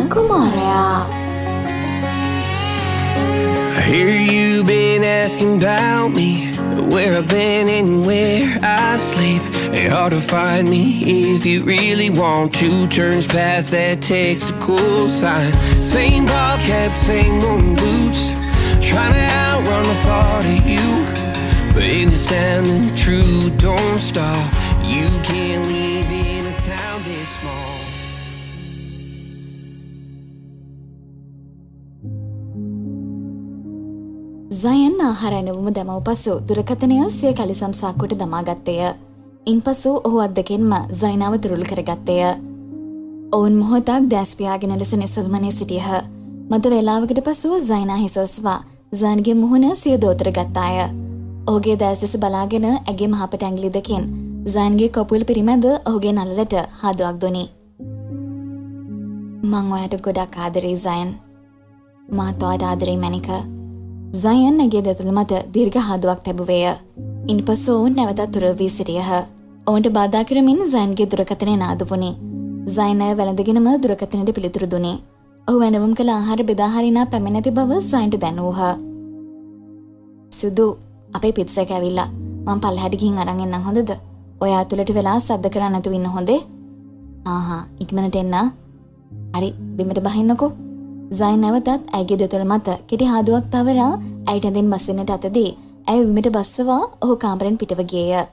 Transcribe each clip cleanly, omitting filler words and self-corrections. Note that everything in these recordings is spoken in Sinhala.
Kumaraya. I hear you been asking about me, where I've been and where I sleep. It's hard to find me if you really want to. Turns past that takes a cool sign. Same bobcat, same moon boots, trying to outrun the thought of you. But in this town the truth don't stop. You can't live in a town this small. Zayan ආහාරණවම දැමව පසු දුරකථනය සිය කලිසම් සාක්කුවට දමා ගත්තේය. ඉන්පසු ඔහු අද්දකින්ම සයිනාව තුරුල් කරගත්තේය. ඔවුන් මොහොතක් දැස් පියාගෙන ලෙස නිසල්මනේ සිටියහ. මද වේලාවකට පසු සයිනා හිසොස්වා සයින්ගේ මුහුණ සිය දෝතර ගත්තාය. ඔහුගේ දැස් දෙස බලාගෙන ඇගේ මහපට ඇඟිලි දෙකෙන් සයින්ගේ කකුල් පිරිමැද ඔහුගේ නළලට හාදුවක් දුනි. මං ඔයාට ගොඩක් ආදරේ සයින්. මාත් ඔයාට ආදරේ මැනික. සයන් ඇගේ දෙතුළ මත දීර්ඝ හාදුවක් තැබුවේය. ඉන්පසු ඔවුන් නැවතත් තුරල් වී සිටියහ. ඔවුන්ට බාධා කරමින් සයන්ගේ දුරකථනය නාදු වුණි. සයන් අය වැළඳගෙනම දුරකථනයට පිළිතුරු දුනි. ඔහු වෙනවම් කළ ආහාර බෙදා හරිනා පැමිණ නැති බව සයන්ට දැනූහ. සුදු අපේ පිට්සා එක ඇවිල්ලා. මම පල්ලෙහාට ගිහින් අරන් එන්නම් හොඳද? ඔයා ඇතුළට වෙලා සද්ද කරන්නේ නැතුව ඉන්න හොඳේ? ආහා ඉක්මනට එන්න. හරි බිමට බහින්නකෝ. සයින් නැවතත් ඇගේ දෙතුළ මත කෙටි හාදුවක් තවරා ඇයට ඇඳෙන් බසින්නට අතදී ඇය විමට බස්සවා ඔහු කාමරෙන් පිටව ගියේය.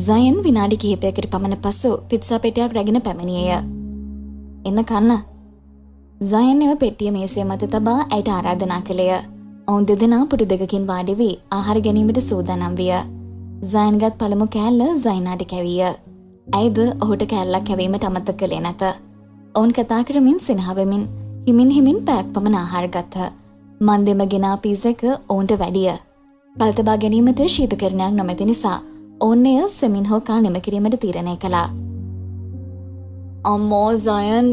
සයින් විනාඩි කිහිපයකට පමණ පසු පිට්සා පෙට්ටියක් රැගෙන පැමිණියේය. එන්න කන්න. සයින් එම පෙට්ටිය මේසය මත තබා ඇයට ආරාධනා කළේය. ඔවුන් දෙදෙනා පුටු දෙකකින් වාඩි වී ආහාර ගැනීමට සූදානම් විය. සයින්ගත් පළමු කෑල්ල සයිනාට කැවිය. ඇයද ඔහුට කෑල්ලක් කැවීමට අමතක කළේ නැත. ඔවුන් කතා කරමින් සිනහ වෙමින් හිමින් පැයක් පමණ ආහාර ගත්හ. මන්දෙම ගෙනා පීස එක ඔවුන්ට වැඩිය. කල්තබා ගැනීමට ශීතකරණයක් නොමැති නිසා ඔවුන් එය සෙමින් හෝ කා නිම කිරීමට තීරණය කළා. අම්මෝ සයන්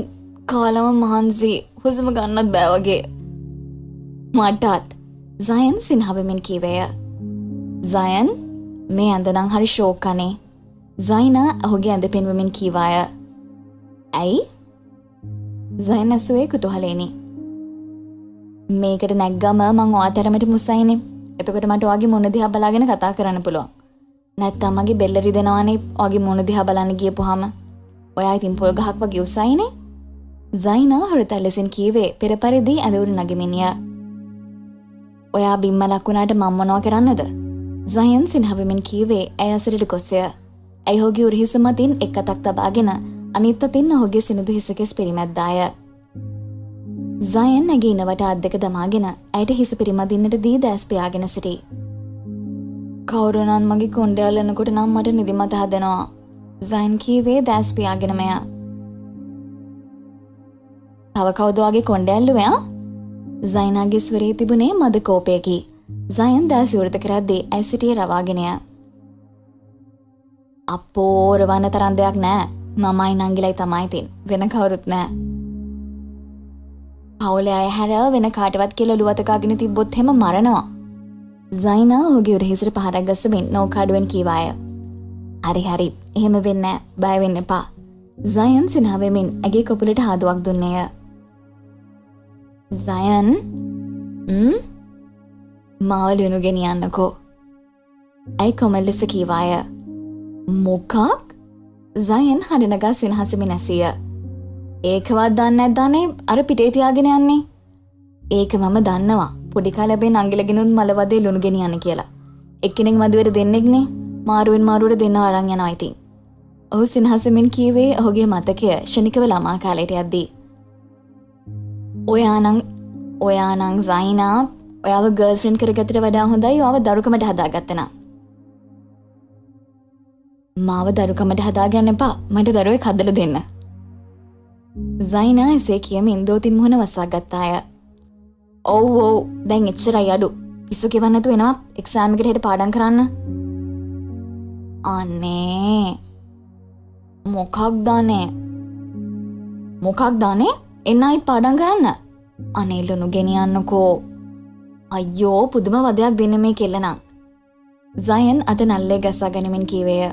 කාලම මහන්සි හුස්ම ගන්නත් බෑ වගේ. මටත් සයන් සිනහ වෙමින් කීවේය. සයන් මේ ඇඳ නම් හරි ෂෝක් අනේ. සයිනා ඔහුගේ ඇඳ පෙන්වමින් කීවාය. ඇයි? සයන් ඇසුවේ කුතුහලෙනි. මේකට නැග්ගම මං ඔයාට තරමට මුසයිනේ. එතකොට මට ඔයාගේ මොන දිහා බලාගෙන කතා කරන්න පුළුවන්. නැත්තම් මගේ බෙල්ල රිදෙනවානේ ඔයාගේ මොන දිහා බලන්න ගියපුවාම. ඔයා ඉතින් පොල් ගහක් වගේ උසයිනේ. සයිනා හෘතලෙසින් කීවේ පෙර පරිදි ඇඳවුරු නගමිනිය. ඔයා බිම්ම ලකුණාට මම මොනවා කරන්නද? සයන් සිනහවෙමින් කීවේ ඇය අසරට ගොස්ය. ඇය ඔහුගේ උරහිස මතින් එක් අතක් තබාගෙන අනිත් අතින් ඔහුගේ සිනිඳු හිසකෙස් පිරිමැද්දාය. සයන් ඇගේ ඉනවට අත් දෙක දමාගෙන ඇයට හිස පිරිමදින්නට දී දැස් පියාගෙන සිටි. කවුරුනන් මගේ කොණ්ඩේ අල්ලනකොට නම් මට නිදිමත හදනවා. සයන් කීවේ දැස් පියාගෙන මෙයා. තව කවුද වගේ කොණ්ඩේ ඇල්ලුවේ ආ? සයන්ගේ ස්වරයේ තිබුණේ මද කෝපයකි. සයන් දැස් විවෘත කරද්දී ඇය සිටියේ රවාගෙනය. අපෝ රවන්න තරම් දෙයක් නෑ. මමයි නංගිලයි තමයි තින්. වෙන කවුරුත් නෑ. පවුලේ අය හැර වෙන කාටවත් කියලා ඔලුව අතකාගෙන තිබ්බොත් එහෙම මරනවා. සයිනා ඔහුගේ උරහිසට පහරක් ගස්සමින් නෝකාඩුවෙන් කීවාය. හරි එහෙම වෙන්නේ නෑ. බය වෙන්න එපා. සයන් සිනහ වෙමින් ඇගේ කකුලට හාදුවක් දුන්නේය. සයන් මාව ලුණු ගෙනියන්නකෝ. ඇයි කොමල් ලෙස කීවාය. මොකක්? සයන් හඬනගා සිනහසෙමින් ඇසිය. ඒකවත් දන්නේ නැද්දානේ අර පිටේ තියාගෙන යන්නේ. ඒක මම දන්නවා. පොඩි කාලේ අපි නංගිලගෙනුත් මලවදේ ලුණු ගෙනියන්න කියලා. එක්කෙනෙක් මදුවේට දෙන්නෙක්නේ. මාරුවෙන් මාරුවට දෙන්නව අරන් යනවා ඉතින්. ඔහු සිනහසෙමින් කීවේ ඔහුගේ මතකය ශනිකව ළමා කාලයට යද්දී. ඔයානම් සයිනා ඔයාව ගර්ල්ෆ්‍රෙන්ඩ් කරගත්තට වඩා හොඳයි ඔයාව දරුකමට හදාගත්තා නම්. මාව දරුකමට හදාගන්න එපා. මට දරුවෙක් හදලා දෙන්න. සයිනා එසේ කියමින් දෝතින් මුහුණ වසා ගත්තාය. ඔව් දැන් එච්චරයි අඩු. පිස්සු කෙවන්න නැතුව එනවා එක්සෑම් එකට හෙට පාඩම් කරන්න. අනේ මොකක්දානේ එන්නයිත් පාඩම් කරන්න. අනේ ලුණු ගෙනියන්නකෝ. අයියෝ පුදුම වදයක් දෙන්න මේ කෙල්ලනම්. සයන් අත නල්ලේ ගසා ගනිමින් කීවේය.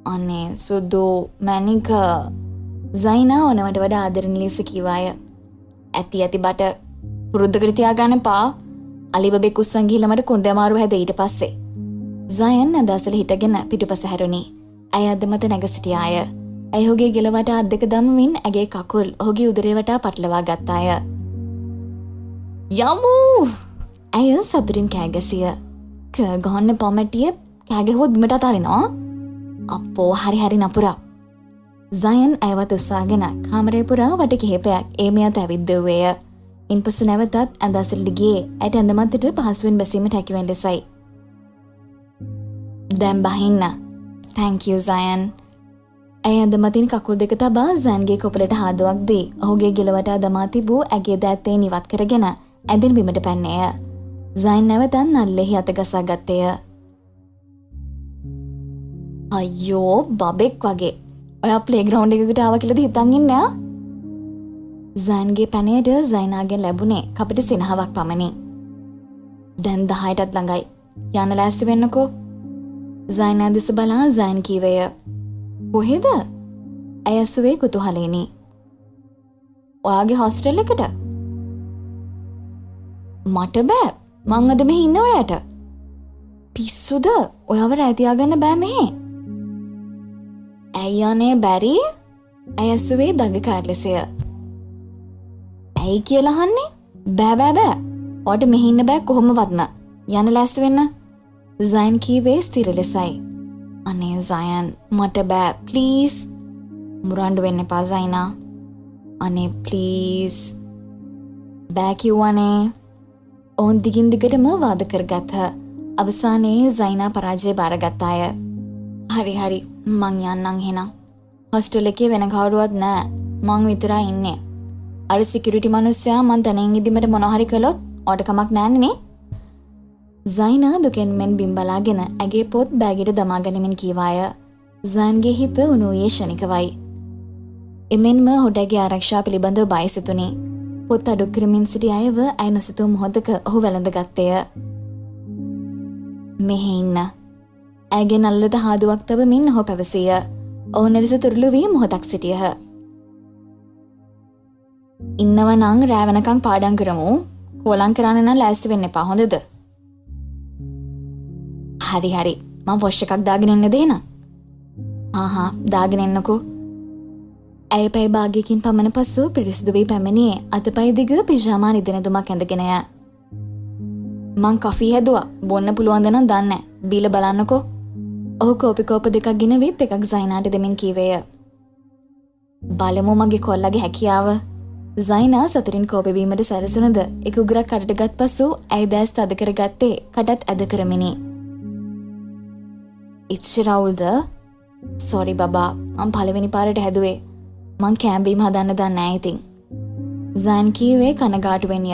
අනේ සුදු මැනික. සයිනා ඕනවට වඩා ආදරණීය ලෙස කීවාය. ඇති බට පුරුද්දකට තියාගන්න පා. අලිබබෙක් උස්සන් ගිහිල්ලා මට කොන්දේ අමාරුව හැද ඊට පස්සේ. සයන් අදසල හිටගෙන පිටුපස හැරුණි. ඇය අද මත නැග සිටියාය. ඇය ඔහුගේ ගෙලවට අත් දෙක දමමින් ඇගේ කකුල් ඔහුගේ උදරේ වටා පටලවා ගත්තාය. යමු! ඇය සතුටින් කෑ ගැසිය. ගහන්න පොමැටිය කෑ ගැහුවොත් බිමට අතාරිනවා. අපෝ හරි නපුරා. සයන් ඇයවත් උස්සාගෙන කාමරේ පුරා වට කිහිපයක් ඒ මෙයාට ඇවිද්දෙව්වේය. ඉන්පසු නැවතත් ඇඳ අසලට ගියේ ඇයට ඇඳ මතට පහසුවෙන් බැසීමට හැකිවෙන ලෙසයි. දැන් බහින්න. thank you සයන්. ඇය ඇඳ මතින් කකුල් දෙක තබා සයන්ගේ කොපලට හාදුවක් දී ඔහුගේ ගෙලවට දමා තිබූ ඇගේ දෑත්තේ නිවත් කරගෙන ඇඳින් බිමට පැන්නේය. සයන් නැවතත් නල්ලෙහි අත ගසා ගත්තේය. අයියෝ බබෙක් වගේ. ඔයා ප්ලේග්‍රවුන්ඩ් එකකට ආවා කියලාද හිතන් ඉන්නේ ආ? සයන්ගේ පැනයට සයිනාගෙන් ලැබුණේ කපට සිනහාවක් පමණි. දැන් 10ටත් ළඟයි. යන්න ලෑස්ති වෙන්නකෝ. සයිනා දෙස බලා සයන් කීවේය. කොහෙද? ඇය ඇසුවේ කුතුහලෙනි. ඔයාගේ හොස්ටල් එකට? මට බෑ. මං අද මෙහි ඉන්නවරට. පිස්සුද? ඔයාව රැ තියාගන්න බෑ මෙහෙ. ඇයි අනේ බැරි? ඇය ඇසුවේ දඟකාර ලෙසය. ඇයි කියලා අහන්නේ? බෑ. ඔයාට මෙහි ඉන්න බෑ කොහොමවත්ම. යන්න ලෑස්ති වෙන්න. සයන් කීවේ ස්ථිර ලෙසයි. අනේ සයන් මට බෑ ප්ලීස්. මුරණ්ඩු වෙන්න එපා සයිනා. අනේ ප්ලීස්. බෑ කිව්වනේ. ඔවුන් දිගින් දිගටම වාද කරගත්හ. අවසානයේ සයිනා පරාජය බාරගත්තාය. හරි මං යන්නම් එහෙනම්. හොස්ටල් එකේ වෙන කවුරුවත් නෑ. මං විතරයි ඉන්නේ. අර සිකියුරිටි මිනිස්සයා මං තනියෙන් ඉදිමට මොනවා හරි කළොත් ඔයාට කමක් නෑනේ නේ. සයිනා දුකෙන් මෙන් බිම් බලාගෙන ඇගේ පොත් බෑගයට දමා ගනිමින් කීවාය. සයන්ගේ හිත උණුයේ ෂණිකවයි. එමෙන්ම හොඩගේ ආරක්ෂා පිළිබඳව බය සිතුනි. පොත් අඩු කරමින් සිටි අයව ඇය නොසිතූ මොහොතක ඔහු වැළඳගත්තේය. මෙහෙ ඉන්න. ඇගේ නල්ලට හාදුවක් තබමින් ඔහු පැවසිය. ඔවුන් ලෙස තුරුළු වී මොහොතක් සිටියහ. ඉන්නව නම් රෑ වෙනකන් පාඩම් කරමු. කෝලම් කරන්න නම් ලෑස්ති වෙන්න එපා හොඳද? හරි මම වොෂ් එකක් දාගෙන එන්න දෙන්න. දාගෙන එන්නකෝ. ඇය පැය භාගයකින් පමණ පසු පිරිසිදු වී පැමිණියේ අතපය දිග පිජාමා නිදන දුමක් ඇඳගෙනය. මං කෆී හැදුවා. බොන්න පුළුවන්ද නම් දන්නේ. බීලා බලන්නකෝ. ඔහු කෝපි කෝප දෙකක් ගෙනවිත් එකක් සයිනාට දෙමින් කීවේය. බලමු මගේ කොල්ලගේ හැකියාව. සයිනා සතුටින් කෝපි බීමට සැරසුණද එක උගරක් කඩටගත් පසු ඇය දැස් තද කරගත්තේ කටත් ඇද කරමිනි. ඉච්චරවුල්ද? සෝරි බබා. මං පළවෙනි පාරට හැදුවේ. මං කෑම්බීම හදන්න දන්නේ නැහැ ඉතින්. සයන් කීවේ කනගාටුවෙන්ය.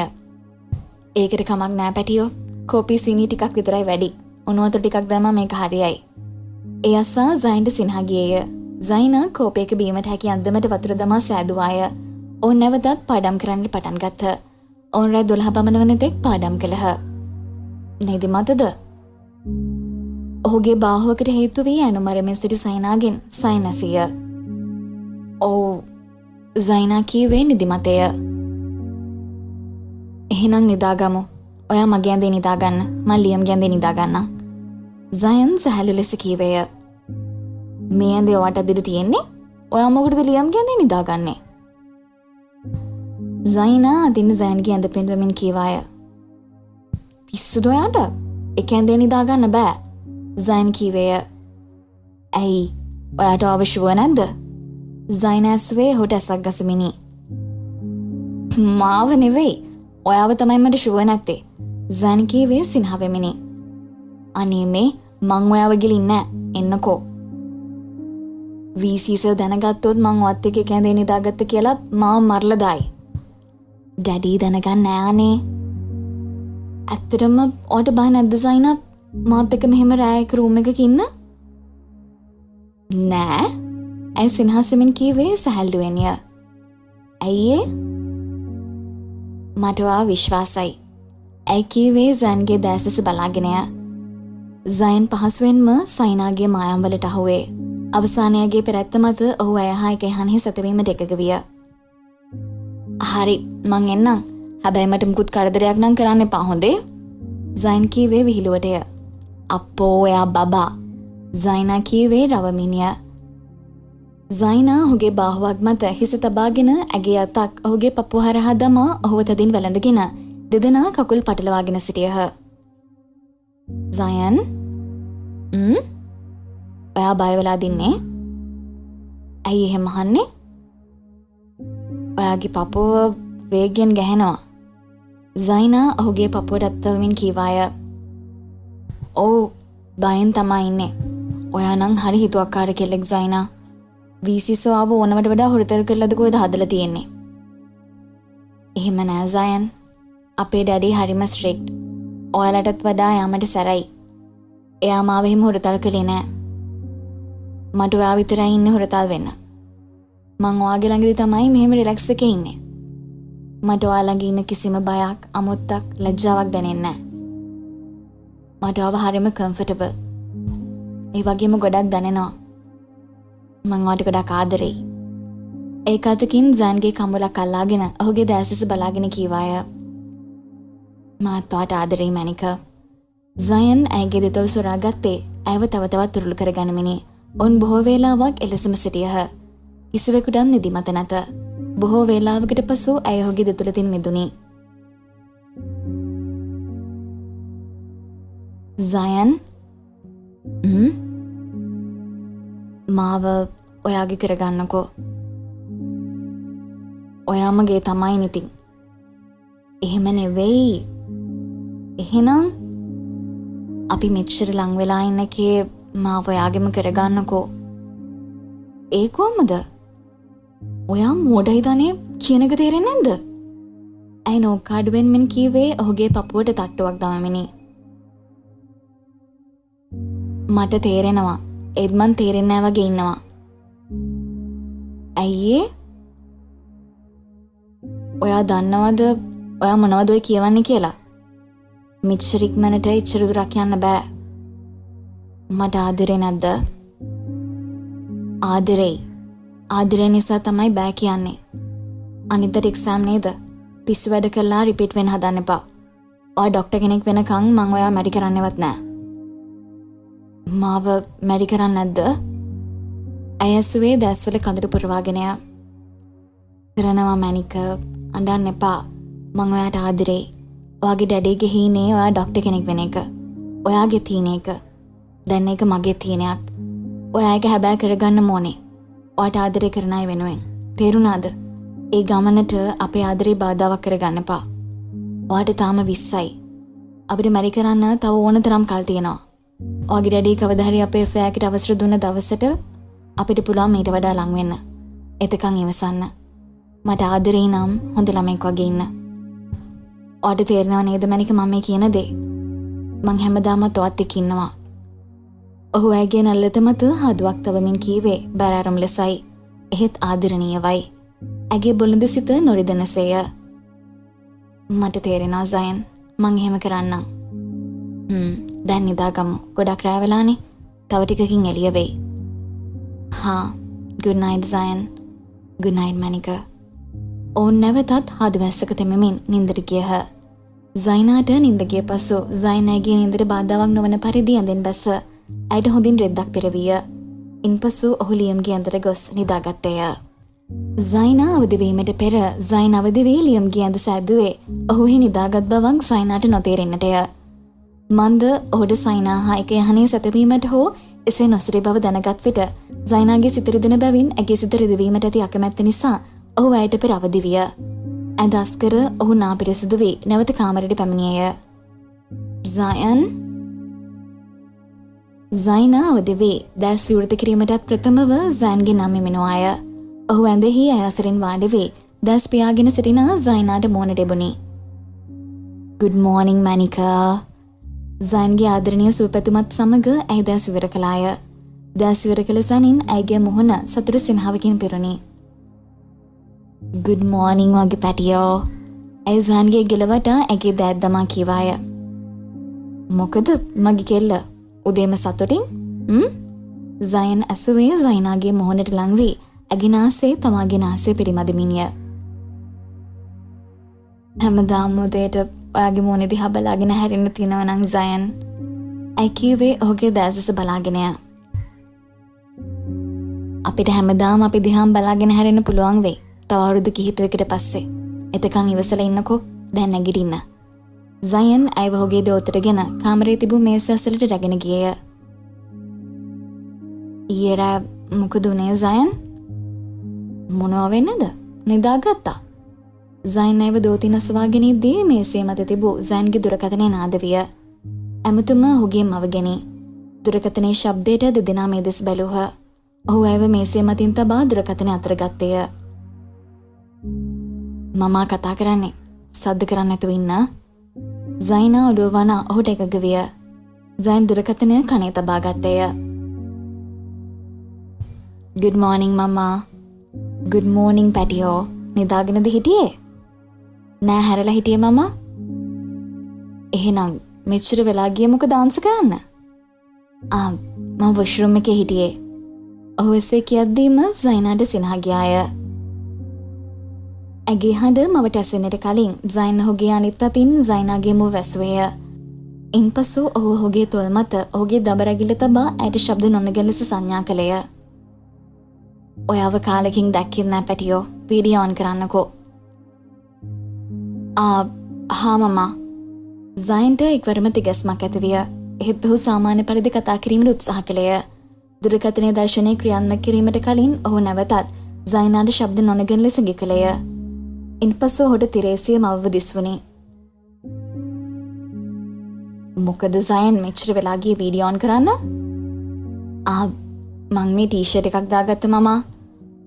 ඒකට කමක් නෑ පැටියෝ. කෝපි සීනි ටිකක් විතරයි වැඩි. උණු වතුර ටිකක් දැම්මම මේක හරියයි. ඒ අසා සයින්ට සිනහ ගියේය. සයිනා කෝපයක බීමට හැකි අන්දමට වතුර දමා සෑදුවාය. ඔවුන් නැවතත් පාඩම් කරන්න පටන් ගත්හ. ඔවුන් රෑ 12 පමණ වන තෙක් පාඩම් කළහ. නේද මතද? ඔහුගේ බාහුවකට හේතු වී අනුමරමින් සිටි සයිනාගෙන් සයින් ඇසිය. ඔව්. සයිනා කීවේ නිදිමතය. එහෙනම් නිදාගමු. ඔයා මගේ ඇඳේ නිදාගන්න. මම ලියම්ගේ ඇඳේ නිදාගන්නම්. සයන් සහැල්ලු ලෙස කීවේය. මේ ඇඳේ ඔයාට අදිට තියෙන්නේ? ඔයා මොකටද ලියම්ගේ ඇඳේ නිදාගන්නේ? සයිනා අදින් සයන්ගේ ඇඳ පෙන්වමින් කීවාය. පිස්සුද ඔයාට? එක ඇඳේ නිදාගන්න බෑ. සයන් කීවේය. ඇයි? ඔයාට අවශ්‍ය නැද්ද? සයන් ඇස්වේ හොට ඇසක් ගසමිනි. මාව නෙවෙයි. ඔයාව තමයි මට ෂුවර් නැත්තේ. සයන් කීවේ සිනහ වෙමිනි. අනේ මේ මං ඔයාව ගිලින් නෑ. එන්නකෝ. VCස දැනගත්තොත් මං ඔයත් එක්ක කැඳේ නිදාගත්ත කියලා මාව මරලා දායි. ඩැඩි දැනගන්න නෑනේ. ඇත්තටම ඔයාට බය නැද්ද සයිනා? මාත් එක්ක මෙහෙම රෑයක රූම් එකක ඉන්න? නෑ. ඇයි සිනහසෙමින් කීවේ සහැල්ලුවෙන්ය. ඇයි ඒ? මට ඔයාව විශ්වාසයි. ඇයි කීවේ සයන්ගේ දැසස බලාගෙනය. සයන් පහසුවෙන්ම සයිනාගේ මායම් වලට අහුවේ. අවසානයේගේ පෙරැත්ත මත ඔහු ඇය හා එක එහානෙහි සැතවීමට එකඟ විය. හරි මං එන්නම්. හැබැයි මට මුකුත් කරදරයක් නම් කරන්න එපා හොඳේ. සයින් කීවේ විහිළුවටය. අප්පෝ එයා බබා. සයිනා කීවේ රවමිනිය. සයිනා ඔහුගේ බාහුවක් මත හිස තබාගෙන ඇගේ අතක් ඔහුගේ පපුව හරහා දමා ඔහුව තදින් වැළඳගෙන දෙදෙනා කකුල් පටලවාගෙන සිටියහ. සයන් ඔයා බය වෙලා දින්නේ? ඇයි එහෙම අහන්නේ? ඔයාගේ පපුව වේගයෙන් ගැහෙනවා. සයිනා ඔහුගේ පපුවට අත්වමින් කීවාය. ඔව් බයෙන් තමයි ඉන්නේ. ඔයා නම් හරි හිතුවක්කාර කෙල්ලෙක් සයිනා. වීසිසෝ ආව ඕනවට වඩා හොරතල් කරලාද කොහෙද හදලා තියෙන්නේ? එහෙම නෑ සයන්. අපේ ඩැඩි හරිම ස්ට්‍රික්ට්. ඔයාලටත් වඩා යාමට සැරයි. එයා මාව එහෙම හොරතල් කළේ නෑ. මට ඔයා විතරයි ඉන්නේ හොරතල් වෙන්න. මං ඔයාගේ ළඟදී තමයි මෙහෙම රිලැක්ස් එකේ ඉන්නේ. මට ඔයා ළඟ ඉන්න කිසිම බයක්, අමුත්තක්, ලැජ්ජාවක් දැනෙන්නේ නෑ. මට ඔයාව හරිම කම්ෆර්ටබල්. ඒ වගේම ගොඩක් දැනෙනවා. මං ඔයාට ගොඩක් ආදරෙයි. ඒක අතකින් සයන්ගේ කම්බලක් අල්ලාගෙන ඔහුගේ දැසස බලාගෙන කීවාය. මාත් ඔයාට ආදරෙයි මැනික. සයන් ඇයගේ දෙතොල් සොරා ගත්තේ ඇයව තව තවත් තුරුළු කරගනිමිනි. ඔවුන් බොහෝ වේලාවක් එලෙසම සිටියහ. කිසිවෙකුටත් නිදිමත නැත. බොහෝ වේලාවකට පසු ඇය ඔහුගේ දෙතුලතින් මිදුණි. සයන් මාව ඔයාගේ කරගන්නකෝ. ඔයාමගේ තමයි නිතින්. එහෙම නෙවෙයි. එහෙනම් අපි මෙච්චර ලං වෙලා ඉන්න එකේ මාව ඔයාගෙම කරගන්නකෝ. ඒ කොහමද? ඔයා මෝඩයි දනේ කියන එක තේරෙන්නේ නැද්ද? ඇයි නෝකාඩුවෙන් මෙන් කීවේ ඔහුගේ පපුවට තට්ටුවක් දමමිනි. මට තේරෙනවා. ඒත් මන් තේරෙන්නේ නැහැ වගේ ඉන්නවා. ඇයි ඒ? ඔයා දන්නවද ඔයා මොනවද ඔය කියවන්නේ කියලා? මෙච්චර ඉක්මනට ඉච්චර දුරක් යන්න බෑ. මට ආදරේ නැද්ද? ආදරේ. ආදරේ නිසා තමයි බෑ කියන්නේ. අනිද්දාට එක්සෑම් නේද? පිස්සු වැඩ කළා රිපීට් වෙන්න හදන්න එපා. ඔයා ඩොක්ටර් කෙනෙක් වෙනකන් මං ඔයා මැරි කරන්නවත් නෑ. මාව මැරි කරන්න නැද්ද? ඇයසුවේ දැස්වල කඳුළු පුරවාගෙනය. කරනවා මැනික. අඬන්න එපා. මං ඔයාට ආදරේ. ඔයාගේ ඩැඩීගේ හීනේ ඔයා ඩොක්ටර් කෙනෙක් වෙන එක. ඔයාගේ තියෙන එක. දැන් ඒක මගේ තියෙනයක්. ඔයා ඒක හැබෑ කරගන්න ඕනේ. ඔයාට ආදරේ කරන අය වෙනුවෙන්. තේරුණාද? ඒ ගමනට අපේ ආදරේ බාධාවක් කරගන්න එපා. ඔයාට තාම 20යි. අපිට මැරි කරන්න තව ඕන තරම් කල් තියෙනවා. ඔයාගේ ඩැඩී කවදා හරි අපේ ෆෑකට අවසර දුන්න දවසට අපිට පුළුවන් මීට වඩා ලං වෙන්න. එතකන් ඉවසන්න. මට ආදරේ නම් හොඳ ළමෙක් වගේ ඉන්න. ඔයාට තේරෙනව නේද මැනික මම මේ කියන දේ? මං හැමදාමත් ඔයත් එක්ක ඉන්නවා. ඔහු ඇගේ නල්ලත මත හදුවක් තවමින් කීවේ බැරෑරුම් ලෙසයි. එහෙත් ආදරණීයවයි. ඇගේ බොළඳ සිත නොරිදෙනසේය. මට තේරෙනවා සයන්. මං එහෙම කරන්නම්. දැන් නිදාගමු. ගොඩක් රෑ වෙලානේ. තව ටිකකින් එළිය වෙයි. හා good night සයන්. good night මැනික. ඔවුන් නැවතත් හාදුවැස්සක තෙමමින් නින්දට ගියහ. සයිනාට නින්ද ගිය පසු සයිනාගේ නින්දට බාධාවක් නොවන පරිදි ඇඳෙන් බැස ඇයට හොඳින් රෙද්දක් පෙරවිය. ඉන්පසු ඔහු ලියම්ගේ ඇඳට ගොස් නිදාගත්තේය. සයිනා අවදි වීමට පෙර සයින් අවදි වී ලියම්ගේ ඇඳ සෑදුවේ ඔහුෙහි නිදාගත් බවක් සයිනාට නොතේරෙන්නටය. මන්ද ඔහුට සයිනා හා එක යහනේ සැතවීමට හෝ එසේ නොසිරි බව දැනගත් විට සයිනාගේ සිත රිදෙන බැවින් ඇගේ සිත රිදවීමට ඇති අකමැත්ත නිසා ඔහු ඇයට පෙර අවදි විය. ඇඳ අස්කර ඔහු නාපිරිසුදු වී නැවත කාමරයට පැමිණියේය. සයිනා අවදි වී දැස් විවෘත කිරීමටත් ප්‍රථමව සයන්ගේ නම් මෙමිනුවාය. ඔහු ඇඳෙහි අයසරින් වාඩි වී දැස් පියාගෙන සිටින සයිනාට මුහුණ දෙබුණි. good morning මැනිකා. සයන්ගේ ආදරණීය සුවපැතුමත් සමග ඇය දැස් විවර කළාය. දැස් විවර කළ සනින් ඇයගේ මුහුණ සතුට සිනහවකින් පිරුණි. good morning වගේ පැටියෝ. ඇය සයන්ගේ ගෙලවට ඇගේ දෑත් දමා කීවාය. මොකද මගේ කෙල්ල උදේම සතුටින්? සයන් ඇසුවේ සයිනාගේ මුහුණට ලං වී ඇගේ නාසයේ තමාගේ නාසය පිරිමදමින්ය. හැමදාම උදේට ඔයාගේ මූණ දිහා බලාගෙන හැරෙන්න තියෙනවා නම් සයන්. ඇයි කිව්වේ ඔහුගේ දැසස බලාගෙන යා. අපිට හැමදාම අපි දිහාම බලාගෙන හැරෙන්න පුළුවන් වෙයි. තව අවුරුදු කිහිපයකට පස්සේ. එතකන් ඉවසලා ඉන්නකෝ. දැන් නැගිටින්න. සයන් ඇයව ඔහුගේ දෝතටගෙන කාමරේ තිබූ මේස ඇසලට රැගෙන ගියේය. ඊයේ රෑ මොකද උනේ සයන්? මොනවා වෙන්නද? නිදාගත්තා. සයන් ඇයව දෝතින් අසවාගෙන ඉද්දී මේසේ මත තිබූ සයන්ගේ දුරකථනය නාද විය. ඇමතුම ඔහුගේ මවගෙනි. දුරකථනයේ ශබ්දයට දෙදෙනා මේ දෙස බැලූහ. ඔහු ඇයව මේසේ මතින් තබා දුරකථනය අතර ගත්තේය. මමා කතා කරන්නේ. සද්ද කරන්නේ නැතුව ඉන්න. සයිනා ඔළුව වන ඔහුට එකග විය. සයන් දුරකථනය කනේ තබා ගත්තේය. Good morning මම්මා. Good morning පැටියෝ. නිදාගෙනද හිටියේ? නෑ හැරලා හිටියේ මම්මා. එහෙනම් මෙච්චර වෙලා ගියේ මොකද ආන්සර් කරන්න? මම වොෂ්රූම් එකේ හිටියේ. ඔහු එසේ කියද්දීම සයිනාට සිනහ ගියාය. ඇගේ හඬ මවට ඇසෙන්නට කලින් සයින් ඔහුගේ අනිත් අතින් සයිනාගේ මුව වැසුවේය. ඉන්පසු ඔහු ඔහුගේ තොල් මත ඔහුගේ දබරැගිල්ල තබා ඇයට ශබ්ද නොනගන ලෙස සංඥා කළේය. ඔයාව කාලෙකින් දැක්කේ නැහැ පැටියෝ. Video on කරන්නකෝ. හා මමා. සයින්ට එක්වරම තිගැස්මක් ඇති විය. එහෙත් ඔහු සාමාන්‍ය පරිදි කතා කිරීමට උත්සාහ කළේය. දුරකථනයේ දර්ශනය ක්‍රියාත්මක කිරීමට කලින් ඔහු නැවතත් සයිනාට ශබ්ද නොනගන ලෙස ගිකලේය. ඉන්පසු ඔහුට තිරේසිය මවව දිස්වුණි. මොකද සයන් මෙච්චර වෙලා ගියේ වීඩියෝ ඔන් කරන්න? මං මේ ටී-ෂර්ට් එකක් දාගත්ත මමා.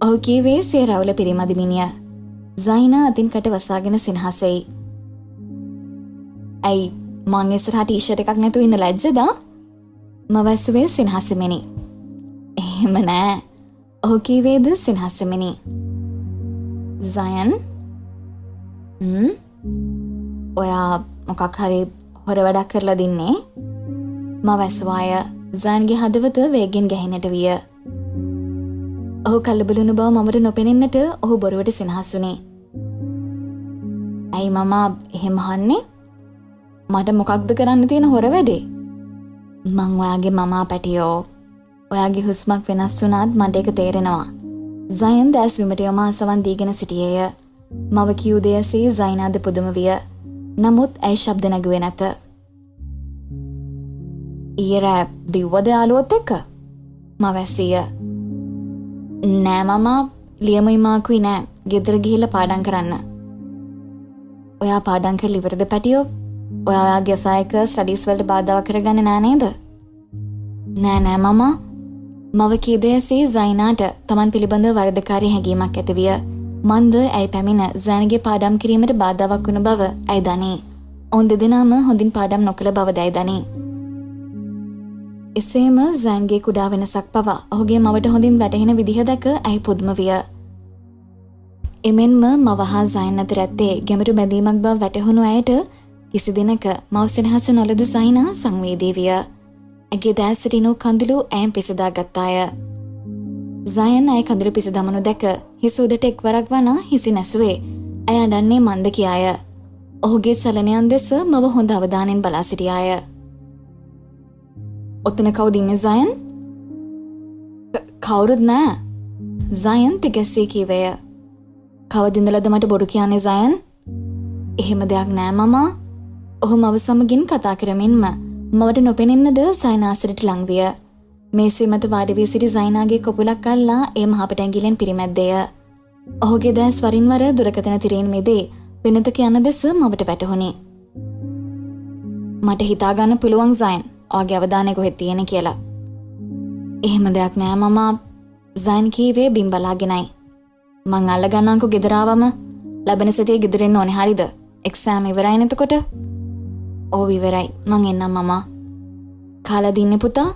ඔහු කීවේ සිය රවුල පිරිමදි මිනිය. සයිනා අතින් කට වසාගෙන සිනහසෙයි. ඇයි මං ඉස්සරහා ටී-ෂර්ට් එකක් නැතුව ඉන්න ලැජ්ජද? මවැස්සුවේ සිනහසෙමිනි. එහෙම නෑ. ඔහු කීවේද සිනහසෙමිනි. සයන් ඔයා මොකක් හරි හොර වැඩක් කරලා දින්නේ? මවැස්සුවාය. සයන්ගේ හදවත වේගෙන් ගැහෙන්නට විය. ඔහු කලබලුණු බව මමට නොපෙනෙන්නට ඔහු බොරුවට සිනහසුනේ. ඇයි මමා එහෙම අහන්නේ? මට මොකක්ද කරන්න තියෙන හොර වැඩේ? මං ඔයාගේ මමා පැටියෝ. ඔයාගේ හුස්මක් වෙනස් වුණාත් මට ඒක තේරෙනවා. සයන් දැස් විමට යොමා සවන් දීගෙන සිටියේය. මව කියූ දෙයසේ සයිනාද පුදුම විය. නමුත් ඇයි ශබ්ද නැගුවේ නැත. ඊයේ රෑ බිව්වද යාළුවොත් එක්ක? මවැසිය. නෑ මමා. ලියමුයි මාකුයි නෑ. ගෙදර ගිහිල්ලා පාඩම් කරන්න. ඔයා පාඩම් කරලා ඉවරද පැටියෝ? ඔයාගේ ෆයික ස්ටඩීස් වලට බාධා කරගන්නේ නෑ නේද? නෑ මමා. මව කී දෙයසේ සයිනාට තමන් පිළිබඳව වරදකාරී හැඟීමක් ඇති විය. මන්ද ඇයි පැමිණ සයන්ගේ පාඩම් කිරීමට බාධාවක් වුණ බව ඇයි දනී. ඔවුන් දෙදෙනාම හොඳින් පාඩම් නොකළ බව දැයි දනී. එසේම සයන්ගේ කුඩා වෙනසක් පවා ඔහුගේ මවට හොඳින් වැටහෙන විදිහ දැක ඇයි පුදුම විය. එමෙන්ම මව හා සයන් අතර ඇත්තේ ගැඹුරු බැඳීමක් බව වැටහුණු ඇයට කිසි දිනක මව සෙනෙහස නොලද සයිනා සංවේදී විය. ඇගේ දැසට ඉනු කඳුළු ඇයන් පිසදා ගත්තාය. සයන් ඇය කඳුළු පිසදමනු දැක හිස උඩට එක්වරක් වනා හිසි නැසුවේ. ඇය අඩන්නේ මන්ද කියාය. ඔහුගේ චලනයන් දෙස මව හොඳ අවධානයෙන් බලා සිටියාය. ඔතන කවුද ඉන්නේ සයන්? කවුරුත් නෑ. සයන් තිගැස්සී කීවේය. කවද ඉඳලාද මට බොරු කියන්නේ සයන්? එහෙම දෙයක් නෑ මමා. ඔහු මව සමගින් කතා කරමින්ම මවට නොපෙනෙන්නද සයිනාසරට ලං විය. මේසේ මත වාඩි වී සිටි සයිනාගේ කොපුලක් අල්ලා ඒ මහපට ඇඟිල්ලෙන් පිරිමැද්දේය. ඔහුගේ දැස් වරින් වර දුරකථන තිරයෙන් මෙදේ වෙනතක යන දෙස මවට වැටහුණි. මට හිතා ගන්න පුළුවන් සයන් ඔයාගේ අවධානය කොහෙද තියෙන්නේ කියලා. එහෙම දෙයක් නෑ මමා. සයන් කීවේ බිම් බලාගෙනයි. මං අල්ල ගන්නම්කෝ ගෙදර ආවම. ලබන සතියේ ගෙදර එන්න ඕනේ හරිද? එක්සෑම් ඉවරයි නේද? ඔව් ඉවරයි. මං එන්නම් මමා. කාලා දින්නේ පුතා?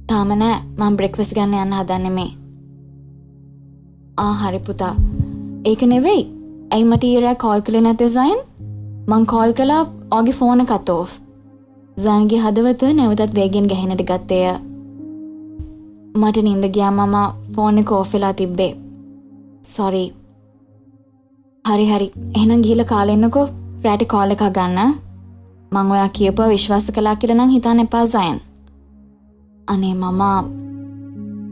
තාම නෑ. මං බ්‍රෙක්ෆාස්ට් ගන්න යන්න හදන්නේ මේ. හරි පුතා. ඒක නෙවෙයි. ඇයි මට ඊරා කෝල් කළේ නැත්තේ සයන්? මං කෝල් කළා ඔයාගේ ෆෝන් එකත් ඕෆ්. සයන්ගේ හදවත නැවතත් වේගෙන් ගැහෙන්නට ගත්තේය. මට නින්ද ගියා මමා. ෆෝන් එක ඕෆ් වෙලා තිබ්බේ. සෝරි. හරි හරි එහෙනම් ගිහලා කාලේ එන්නකෝ රැට කෝල් එකක් ගන්න මං ඔයා කියපුවා විශ්වාස කළා කියලා නම් හිතන්න එපා සයන් අනේ මමා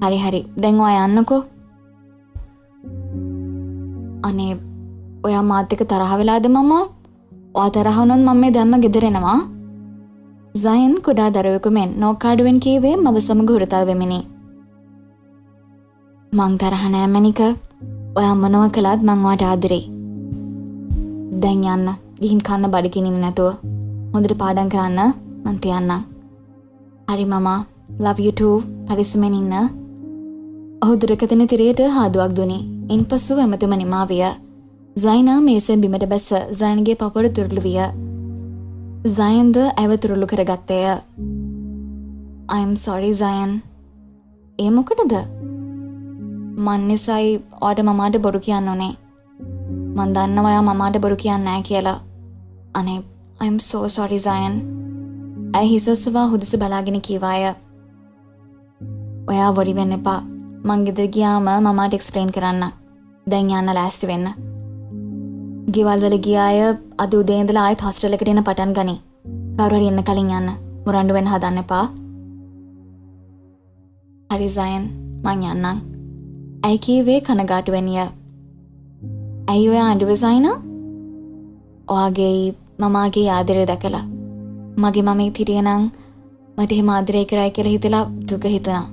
හරි හරි දැන් ඔයා යන්නකෝ අනේ ඔයා මාත් එක්ක තරහ වෙලාද මම ඔයා තරහ වුණොත් මම මේ දැම්ම ගෙදර එනවා සයන් කුඩා දරුවෙකු මෙන් නෝකාඩුවෙන් කීවේ මව සමග හුරතල් වෙමිනි මං තරහ නෑ මැනික ඔයා මොනවා කළත් මං ඔයාට ආදරෙයි දැන් යන්න ගිහින් කන්න බඩගිනින්න නැතුව හොඳට පාඩම් කරන්න මං තියන්නම් හරි මමා love you too පරිස්සමෙන් ඉන්න ඔහු දුරකථන තිරයට හාදුවක් දුනි ඉන්පසු ඇමතුම නිමා විය සයිනා මේසෙන් බිමට බැස සයන්ගේ පපුවට තුරුළු විය සයන්ද ඇව තුරුළු කරගත්තේය I'm sorry සයන් ඒ මොකටද මන් නිසායි ඔයාට මමාට බොරු කියන්න ඕනේ මන් දන්නවා ඔයා මමාට බොරු කියන්නේ නැහැ කියලා අනේ I'm so sorry සයන් ඇයි හිසොස්සවා හුදස බලාගෙන කීවාය ඔයා වරි වෙන්න එපා මං ගෙදර ගියාම මමාට එක්ස්ප්ලেইন කරන්න දැන් යන්න ලෑස්ති වෙන්න ගෙවල් වල ගියාය අද උදේ ඉඳලා ආයෙත් හොස්ටල් එකට එන්න පටන් ගනි කවුරු හරි එන්න කලින් යන්න මුරණ්ඩු වෙන්න හදන්න එපා හරි සයන් මං යන්නම් ඇයි කීවේ කනගාටු වෙනිය ඇයි ඔයා අඬුවේ සයිනා ඔයාගේ මමාගේ ආදරය දැකලා මගේ මමෙක් හිටියනම් මට එහෙම ආදරය කරයි කියලා හිතලා දුක හිතුණා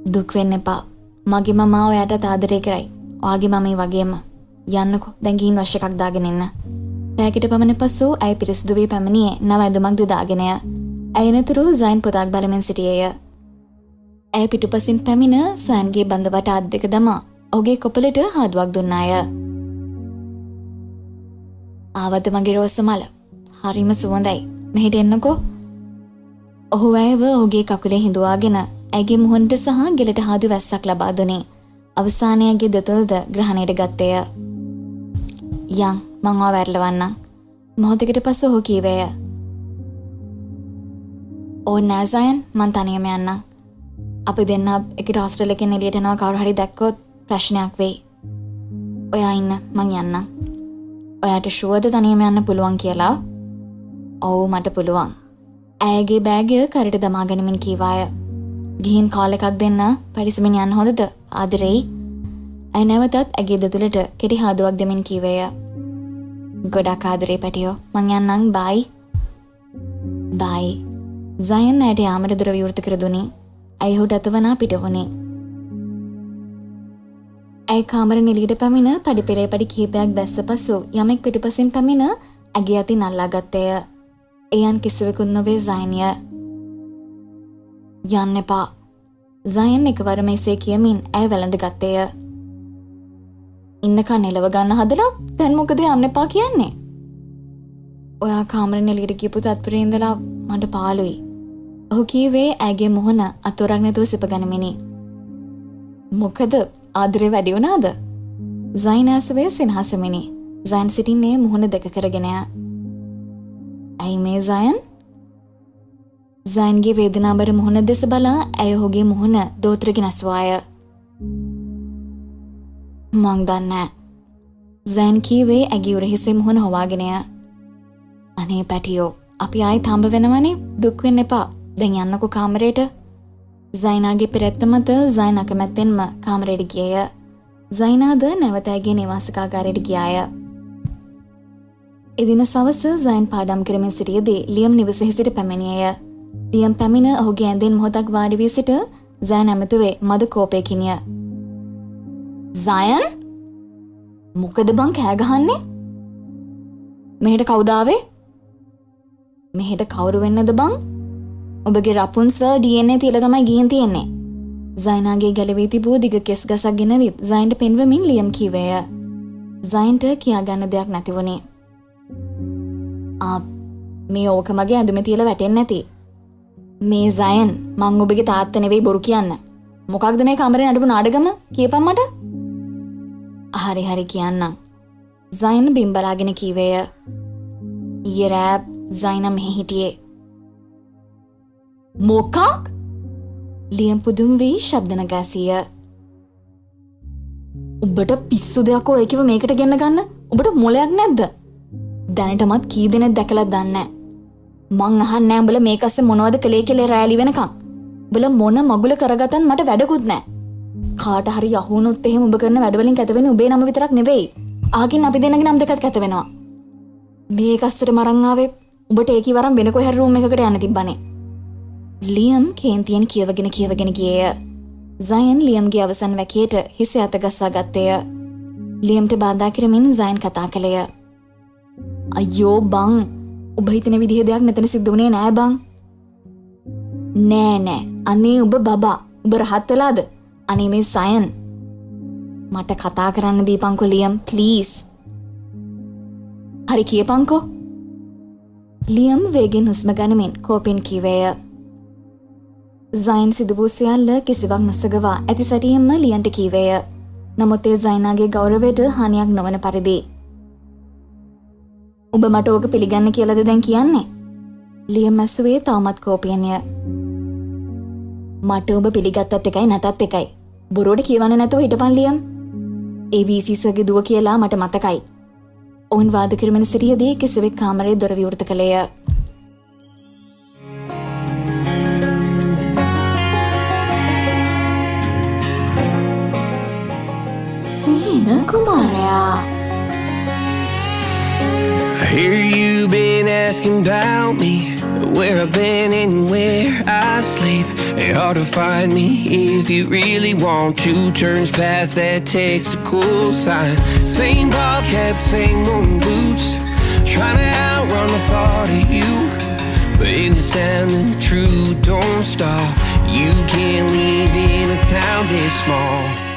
දුක් වෙන්න එපා මගේ මමා ඔයාට ආදරය කරයි ඔයාගේ මමයි වගේම යන්නකෝ දැන් ගිහින් වශ එකක් දාගෙන ඉන්න පැයකට පමණ පසු ඇය පිරිසුදු වී පැමිණියේ නව ඇඳුමක් දාගෙනය ඇයනතුරු සයන් පොතක් බලමින් සිටියේය ඇය පිටුපසින් පැමිණ සයන්ගේ බඳවට අත් දෙක දමා ඔහුගේ කොපලට හාදුවක් දුන්නාය ආවද මගේ රෝස මල හරිම සුවඳයි මෙහෙට එන්නකෝ ඔහු ඇයව ඔහුගේ කකුලේ හිඳුවාගෙන ඇගේ මුහුණට සහ ගෙලට හාදු වැස්සක් ලබා දුනේ අවසානයේගේ දොතල්ද ග්‍රහණයට ගත්තේය යන් මං ඔයා වැරලවන්නම් මොහොතකට පසු ඔහු කීවේය ඕ නෑ සයන් මං තනියම යන්නම් අපි දෙන්න එකට හොස්ටල් එකෙන් එළියට යනවා කවුරු හරි දැක්කොත් ප්‍රශ්නයක් වෙයි ඔයා ඉන්න මං යන්නම් ඔයාට ෂුවර්ද තනියම යන්න පුළුවන් කියලා ඔව් මට පුළුවන් ඇයගේ බෑගය කරට දමා ගනිමින් කීවාය ගිහින් කෝල් එකක් දෙන්න පරිස්සමෙන් යන්න හොඳද ආදරෙයි ඇය නැවතත් ඇගේ දොතුලට කෙටි හාදුවක් දෙමින් කීවේය ගොඩක් ආදරේ පැටියෝ මං යන්නම් බයි බයි සයන් ඇයට යාමට දුර විවෘත කර දුනි ඇය ඔහුට අතවනා පිට වුණේ ඇය කාමරෙන් එළියට පැමිණ පඩිපෙළේ පඩි කිහිපයක් බැස්ස පසු යමෙක් පිටුපසින් පැමිණ ඇගේ අතින් අල්ලා ගත්තේය එයන් කිසිවෙකුත් නොවේ සයන්ය යන්න එපා සයන් එකවරම එසේ කියමින් ඇය වැළඳ ගත්තේය ඉන්නකන් එලව ගන්න හදලා දැන් මොකද යන්න එපා කියන්නේ ඔයා කාමරෙන් එළියට ගියපු තත්පරේ ඉඳලා මට පාළුයි ඔහු කීවේ ඇගේ මුහුණ අතොරක් නැතුව සිප ගනිමිනි මොකද ආදරේ වැඩි වුණාද සයන් ඇසුවේ සිනහසමිනි සයන් සිටින්නේ මුහුණ දෙක කරගෙනය ඇයි මේ සයන් සයන්ගේ වේදනාබර මුහුණ දෙස බලා ඇය ඔහුගේ මුහුණ දෝත්‍රගෙන ඇසුවාය මං දන්නේ සයන් කීවේ ඇගේ උරහිසේ මුහුණ හොවාගෙනය අනේ පැටියෝ අපි ආයෙත් හම්බ වෙනවනේ දුක් වෙන්න එපා දැන් යන්නකෝ කාමරේට සයිනාගේ පෙරැත්ත මත සයන් අකමැත්තෙන්ම කාමරයට ගියේය සයිනාද නැවත ඇගේ නිවාසිකාගාරයට ගියාය එදින සවස සයන් පාඩම් කරමින් සිටියදී ලියම් නිවසෙහි සිට පැමිණියේය ලියම් පැමිණ ඔහුගේ ඇඳෙන් මොහොතක් වාඩි වී සිට සයන් ඇමතුවේ මද කෝපයකින්ය සයන් මොකද බං කෑ ගහන්නේ මෙහෙට කවුද ආවේ මෙහෙට කවුරු වෙන්නද බං ඔබගේ රපුන්සල් DNA තියලා තමයි ගිහින් තියෙන්නේ සයන්ගේ ගැලවී තිබූ දිග කෙස් ගසක් ගෙනවිත් සයන්ට පෙන්වමින් ලියම් කීවේය සයන්ට කියා ගන්න දෙයක් නැති වුණේ මේ ඕක මගේ ඇඳුමේ තියලා වැටෙන්නේ නැති මේ සයන් මං ඔබගේ තාත්තා නෙවෙයි බොරු කියන්න මොකක්ද මේ කාමරේ නඩපු නාඩගම කියපන් මට හරි හරි කියන්නම් සයන් බිම් බලාගෙන කීවේය ඊයේ රෑ සයන් මෙහි හිටියේ මොකක් ලියම් පුදුම වී ශබ්ද නගාසිය උඹට පිස්සු දෙයක් ඔය කිව්ව මේකට ගෙන්න ගන්න? උඹට මොලයක් නැද්ද? දැනටමත් කී දෙනෙක් දැකලා දන්නේ මං අහන්නේ නැහැ උඹලා මේක අස්සේ මොනවද කළේ කියලා රැලි වෙනකන්. උඹලා මොන මගුල කරගත්තත් මට වැඩකුත් නැහැ. කාට හරි යහුනොත් එහෙම උඹ කරන වැඩවලින් කැත වෙන්නේ උඹේ නම විතරක් නෙවෙයි. ආකින් අපි දෙන්නගේ නම් දෙකත් කැත වෙනවා. මේක අස්සට මරන් ආවේ උඹට ඒකී වරම් වෙන කොහේ හරි රූම් එකකට යන්න තිබ්බනේ. ලියම් කේන්තියෙන් කියවගෙන ගියේය. සයන් ලියම්ගේ අවසන් වැකියට හිස අත ගස්සා ගත්තේය. ලියම්ට බාධා කරමින් සයන් කතා කළේය. අයියෝ බං ඔබ හිතන විදිහ දෙයක් මෙතන සිද්ධ වුණේ නෑ බං. නෑ අනේ ඔබ බබා ඔබ රහත් වෙලාද? අනේ මේ සයන් මට කතා කරන්න දීපන්කෝ ලියම් ප්ලීස්. හරි කියපන්කෝ. ලියම් වේගෙන් හුස්ම ගනිමින් කෝපෙන් කීවේය. සයන් සිදු වූ සියල්ල කිසිවක් නොසගවා ඇති සැටියෙන්ම ලියන්ට කීවේය. නමුත් ඒ සයනාගේ ගෞරවයට හානියක් නොවන පරිදි. ඔබ මට ඕක පිළිගන්න කියලාද දැන් කියන්නේ? ලියම් ඇසුවේ තවමත් කෝපයෙන්ය. මට ඔබ පිළිගත්තත් එකයි නැතත් එකයි. බොරුවට කියවන්න නැතුව හිටපන් ලියම්. ඒ වීසීසගේ දුව කියලා මට මතකයි. ඔවුන් වාද කරමින් සිටියදී කිසිවෙක් කාමරයේ දොර විවෘත කළේය. Kumaraya. I hear you been asking about me, where I've been and where I sleep. It's hard to find me if you really want to. Turns past that takes a cool sign. Same bobcat, same old boots, trying to outrun the thought of you. But in this town the truth don't stop. You can't leave in a town this small.